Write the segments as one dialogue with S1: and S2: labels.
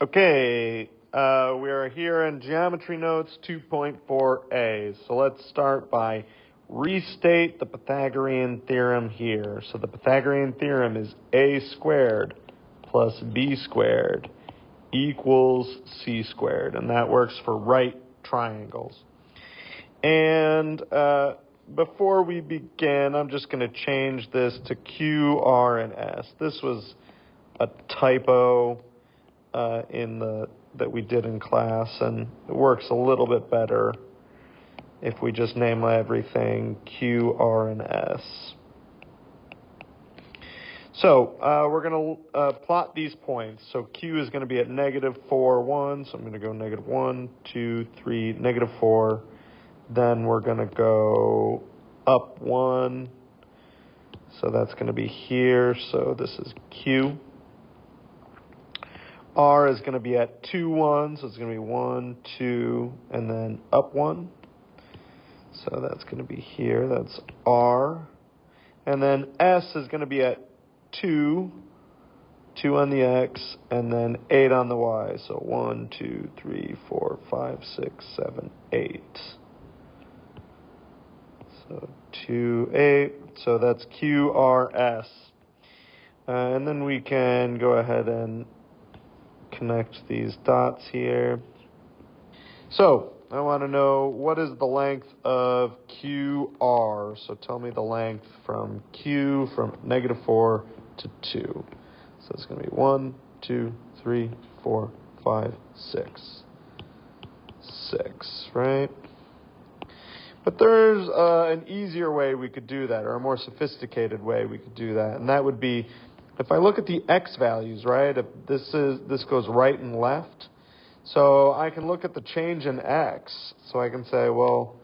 S1: Okay, we are here in Geometry Notes 2.4a. So let's start by restate the Pythagorean theorem here. So the Pythagorean theorem is a squared plus b squared equals c squared, and that works for right triangles. And before we begin, I'm just going to change this to Q, R, and S. This was a typo that we did in class, and it works a little bit better if we just name everything Q, R, and S. So we're going to plot these points. So Q is going to be at -4, 1. So I'm going to go -1, 2, 3, -4. Then we're going to go up 1. So that's going to be here. So this is Q. R is going to be at 2, 1. So it's going to be 1, 2, and then up 1. So that's going to be here. That's R. And then S is going to be at 2, 2 on the X, and then 8 on the Y. So 1, 2, 3, 4, 5, 6, 7, 8. So 2, 8. So that's Q, R, S. And then we can go ahead and connect these dots here. So I want to know, what is the length of QR? So tell me the length from Q from -4 to 2. So it's going to be 1, 2, 3, 4, 5, 6. 6, right? But there's an easier way we could do that, or a more sophisticated way we could do that, and that would be, if I look at the X values, right, if this goes right and left, so I can look at the change in X. So I can say, well,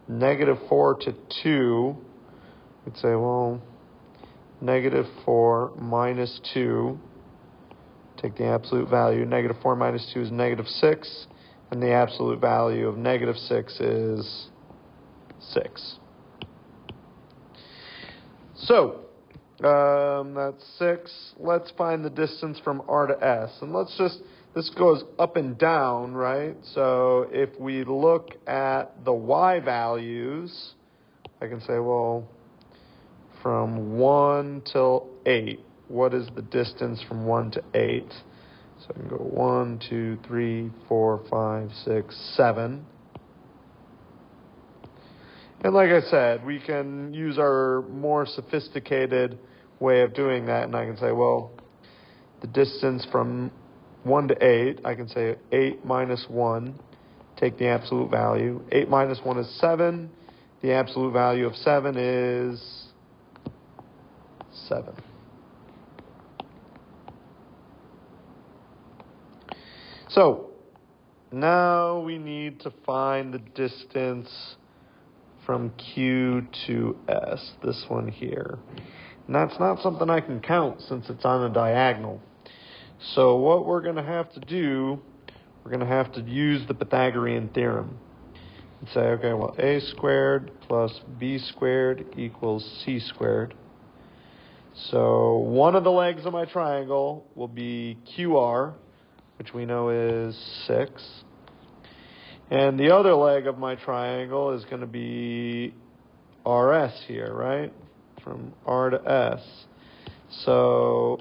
S1: -4 to 2, we'd say, well, -4 minus 2, take the absolute value, -4 minus 2 is -6, and the absolute value of -6 is 6. So that's 6. Let's find the distance from R to S. And this goes up and down, right? So if we look at the Y values, I can say, well, from 1 till 8, what is the distance from 1 to 8? So I can go 1, 2, 3, 4, 5, 6, 7. And like I said, we can use our more sophisticated way of doing that, and I can say, well, the distance from 1 to 8, I can say 8 minus 1, take the absolute value. 8 minus 1 is 7. The absolute value of 7 is 7. So now we need to find the distance from Q to S, this one here. And that's not something I can count since it's on a diagonal. So what we're going to have to do, we're going to have to use the Pythagorean theorem. And say, okay, well, a squared plus b squared equals c squared. So one of the legs of my triangle will be QR, which we know is 6. And the other leg of my triangle is going to be RS here, right? From R to S. So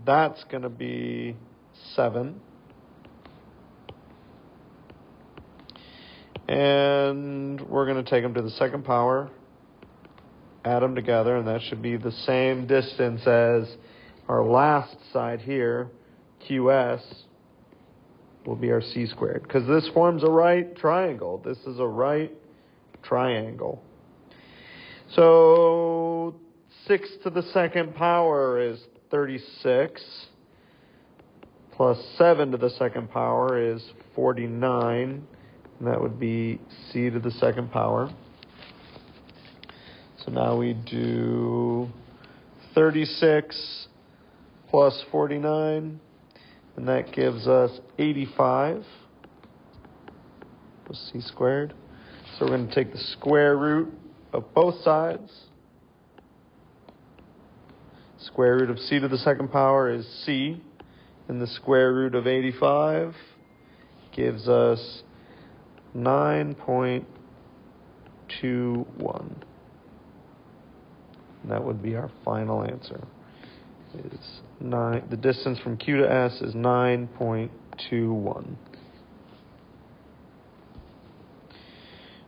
S1: that's going to be 7. And we're going to take them to the second power, add them together, and that should be the same distance as our last side here, QS, will be our c squared, because this forms a right triangle. This is a right triangle. So 6 to the second power is 36, plus 7 to the second power is 49, and that would be c to the second power. So now we do 36 plus 49, and that gives us 85 plus c squared. So we're going to take the square root of both sides. Square root of c to the second power is c. and the square root of 85 gives us 9.21. And that would be our final answer. The distance from Q to S is 9.21.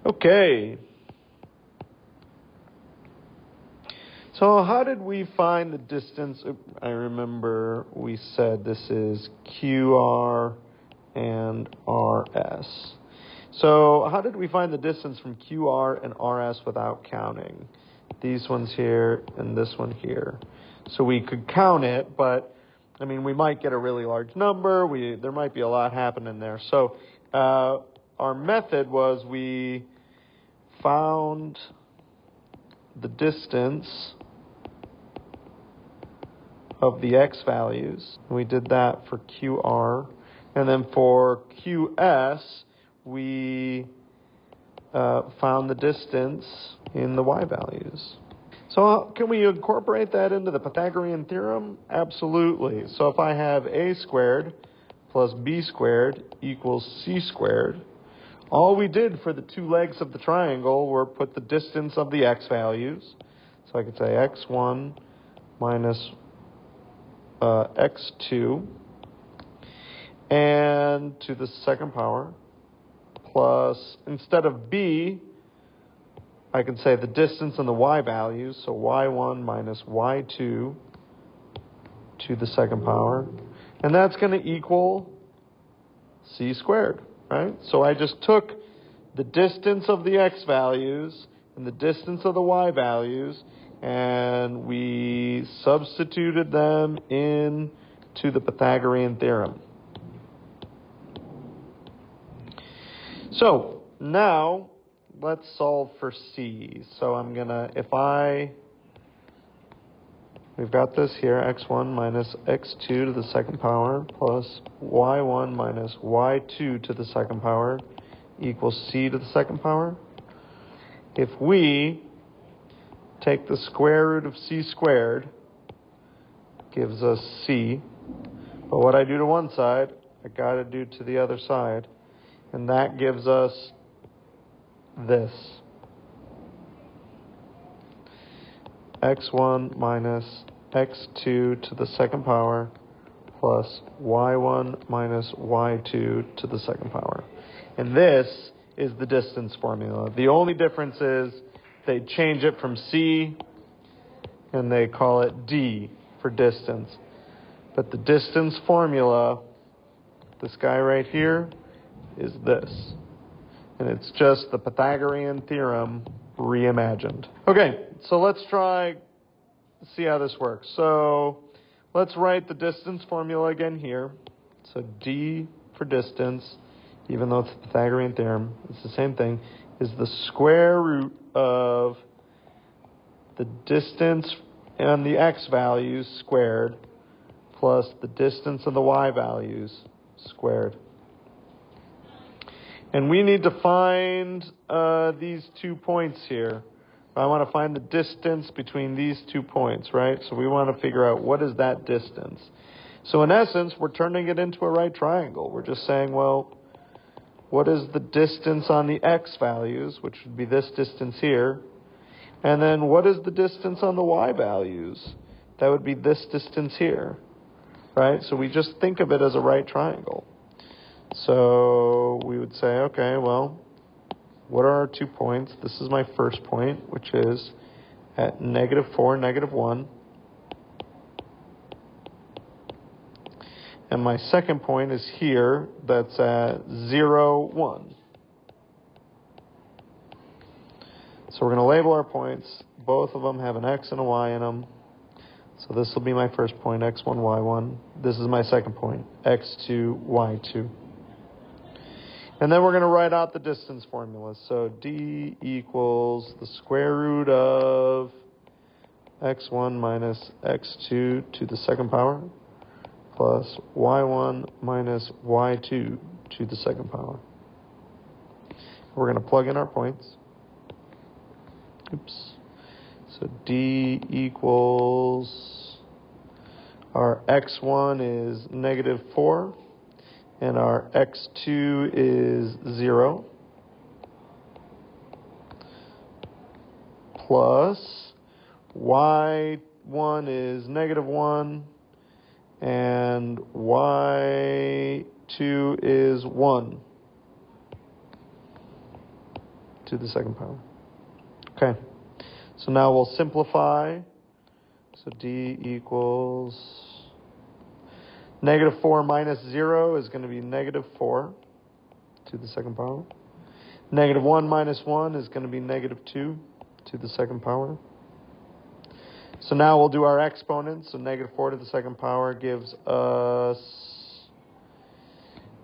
S1: Okay. So how did we find the distance? I remember we said this is QR and RS. So how did we find the distance from QR and RS without counting? These ones here and this one here. So we could count it, but I mean, we might get a really large number. There might be a lot happening there. So our method was we found the distance of the x values. We did that for QR. And then for QS, we found the distance in the y values. So can we incorporate that into the Pythagorean theorem? Absolutely. So if I have a squared plus b squared equals c squared, all we did for the two legs of the triangle were put the distance of the x values. So I could say x1 minus x2 and to the second power plus, instead of b, I can say the distance and the y values, so y1 minus y2 to the second power, and that's going to equal c squared, right? So I just took the distance of the x values and the distance of the y values, and we substituted them into the Pythagorean theorem. So now let's solve for c. So I'm gonna, we've got this here, x1 minus x2 to the second power plus y1 minus y2 to the second power equals c to the second power. If we take the square root of c squared, gives us c, but what I do to one side, I gotta do to the other side, and that gives us this. x1 minus x2 to the second power plus y1 minus y2 to the second power. And this is the distance formula. The only difference is they change it from C and they call it D for distance. But the distance formula, this guy right here, is this. And it's just the Pythagorean theorem reimagined. Okay, so let's see how this works. So let's write the distance formula again here. So D for distance, even though it's the Pythagorean theorem, it's the same thing, is the square root of the distance and the x values squared plus the distance of the y values squared. And we need to find these 2 points here. I want to find the distance between these 2 points, right? So we want to figure out what is that distance. So in essence, we're turning it into a right triangle. We're just saying, well, what is the distance on the x values, which would be this distance here? And then what is the distance on the y values? That would be this distance here, right? So we just think of it as a right triangle. So we would say, okay, well, what are our 2 points? This is my first point, which is at -4, -1. And my second point is here, that's at 0, 1. So we're going to label our points. Both of them have an x and a y in them. So this will be my first point, x1, y1. This is my second point, x2, y2. And then we're going to write out the distance formula. So D equals the square root of x1 minus x2 to the second power plus y1 minus y2 to the second power. We're going to plug in our points. Oops. So D equals Our x1 is negative 4, and our x2 is 0, plus y1 is negative 1, and y2 is 1 to the second power. Okay, so now we'll simplify. So d equals negative 4 minus 0 is going to be negative 4 to the second power. Negative 1 minus 1 is going to be negative 2 to the second power. So now we'll do our exponents. So negative 4 to the second power gives us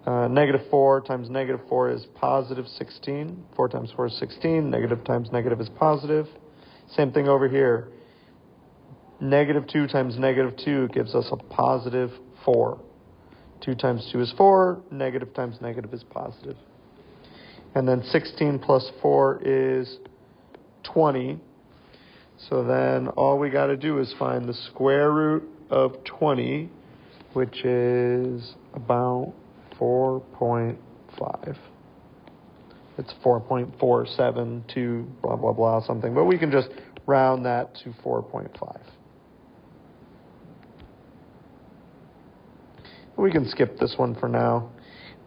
S1: negative 4 times negative 4 is positive 16. 4 times 4 is 16. Negative times negative is positive. Same thing over here. Negative 2 times negative 2 gives us a positive 4. 2 times 2 is 4. Negative times negative is positive. And then 16 plus 4 is 20. So then all we got to do is find the square root of 20, which is about 4.5. It's 4.472, blah, blah, blah, something. But we can just round that to 4.5. We can skip this one for now.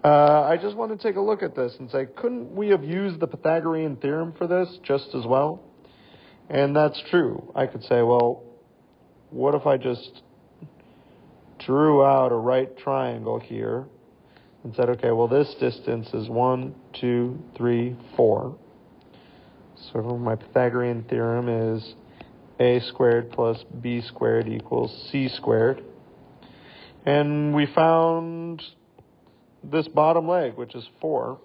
S1: I just want to take a look at this and say, couldn't we have used the Pythagorean theorem for this just as well? And that's true. I could say, well, what if I just drew out a right triangle here and said, okay, well, this distance is 1, 2, 3, 4. So my Pythagorean theorem is a squared plus b squared equals c squared. And we found this bottom leg, which is 4.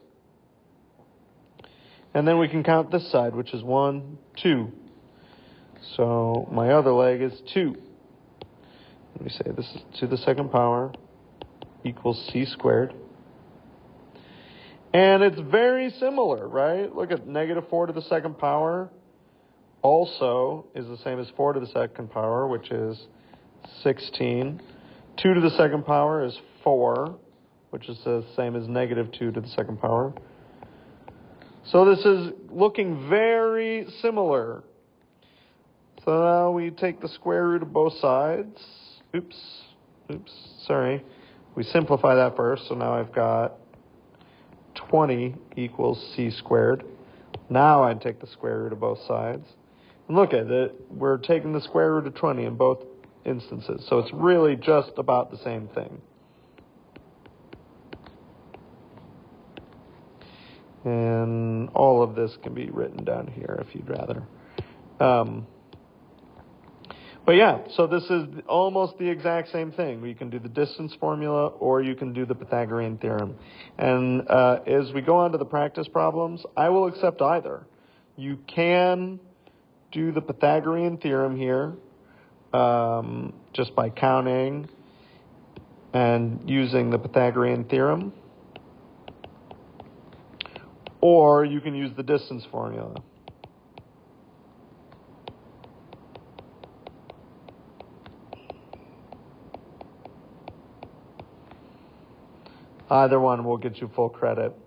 S1: And then we can count this side, which is 1, 2. So my other leg is 2. Let me say this is to the second power equals c squared. And it's very similar, right? Look at negative 4 to the second power also is the same as 4 to the second power, which is 16. 2 to the second power is 4, which is the same as negative 2 to the second power. So this is looking very similar. So now we take the square root of both sides. Sorry. We simplify that first. So now I've got 20 equals c squared. Now I take the square root of both sides. And look at it. We're taking the square root of 20 in both instances. So it's really just about the same thing. And all of this can be written down here if you'd rather. But yeah, so this is almost the exact same thing. You can do the distance formula or you can do the Pythagorean theorem. And as we go on to the practice problems, I will accept either. You can do the Pythagorean theorem here just by counting and using the Pythagorean theorem. Or you can use the distance formula. Either one will get you full credit.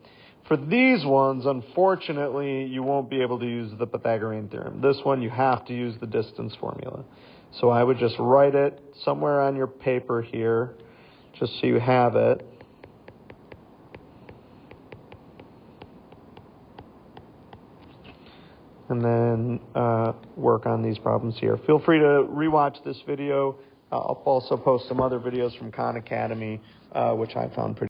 S1: For these ones, unfortunately, you won't be able to use the Pythagorean theorem. This one, you have to use the distance formula. So I would just write it somewhere on your paper here, just so you have it. And then work on these problems here. Feel free to rewatch this video. I'll also post some other videos from Khan Academy, which I found pretty